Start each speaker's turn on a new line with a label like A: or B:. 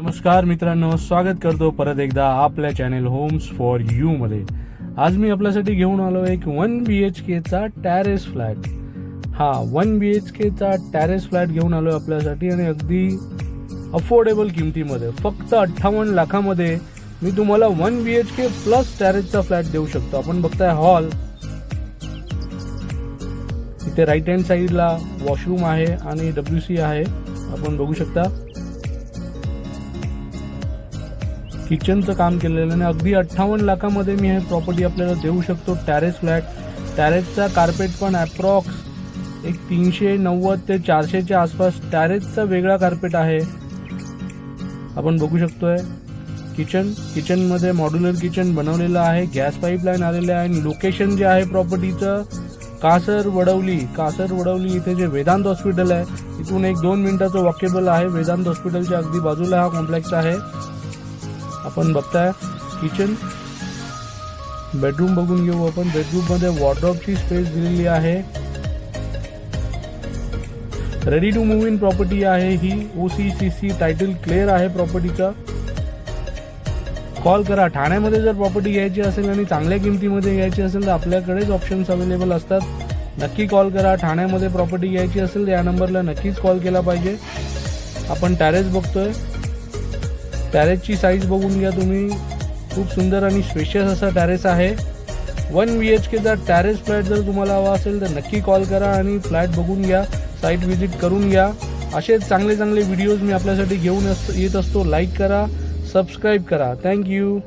A: नमस्कार मित्रांनो, स्वागत करतो परत एकदा आपल्या चॅनेल होम्स फॉर यू मध्ये. आज मी आपल्यासाठी घेऊन आलो एक 1 BHK चा टॅरेस फ्लॅट. 1 BHK चा टॅरेस फ्लॅट घेऊन आलो आपल्यासाठी आणि अगदी अफोर्डेबल किमतीमध्ये, फक्त 58 लाखामध्ये मी तुम्हाला 1 BHK प्लस टॅरेसचा फ्लॅट देऊ शकतो. आपण बघताय हॉल, इथे राईट हँड साईडला वॉशरूम आहे आणि WC आहे, आपण बघू शकता. किचनचं काम केलेलं आणि अगदी 58 लाखामध्ये मी हे प्रॉपर्टी आपल्याला देऊ शकतो. टॅरेस फ्लॅट, टॅरेसचा कार्पेट पण अप्रॉक्स एक 390 ते 400च्या आसपास टॅरेसचा वेगळा कार्पेट आहे, आपण बघू शकतोय. किचनमध्ये मॉड्युलर किचन बनवलेलं आहे, गॅस पाईपलाईन आलेले आहे आणि लोकेशन जे आहे प्रॉपर्टीचं कासर वडवली इथे जे वेदांत हॉस्पिटल आहे, इथून 1-2 मिनिटाचं वॉकेबल आहे. वेदांत हॉस्पिटलच्या अगदी बाजूला हा कॉम्प्लेक्स आहे. आपण बघताय किचन, बेडरूम बघून घेऊ आपण. बेडरूम मध्ये वॉर्डरोबची स्पेस दिलेली आहे. Ready to move in property आहे ही. OCCC टायटल क्लिअर आहे प्रॉपर्टीचा. कॉल करा. ठाण्यामध्ये जर प्रॉपर्टी घ्यायची असेल आणि चांगल्या किमतीमध्ये घ्यायची असेल तर आपल्याकडेच ऑप्शन्स अवेलेबल असतात. नक्की कॉल करा. ठाण्यामध्ये प्रॉपर्टी घ्यायची असेल तर या नंबरला नक्कीच कॉल केला पाहिजे. आपण टॅरेस बघतोय. टॅरेसची साईज बघून घ्या तुम्ही, खूप सुंदर आणि स्पेशियस असा टॅरेस आहे. 1 BHK चा टॅरेस फ्लॅट जर तुम्हाला हवा असेल तर नक्की कॉल करा आणि फ्लॅट बघून घ्या, साईट व्हिजिट करून घ्या. असेच चांगले व्हिडिओज मी आपल्यासाठी घेऊन येत असतो. लाईक करा, सबस्क्राईब करा. थँक्यू.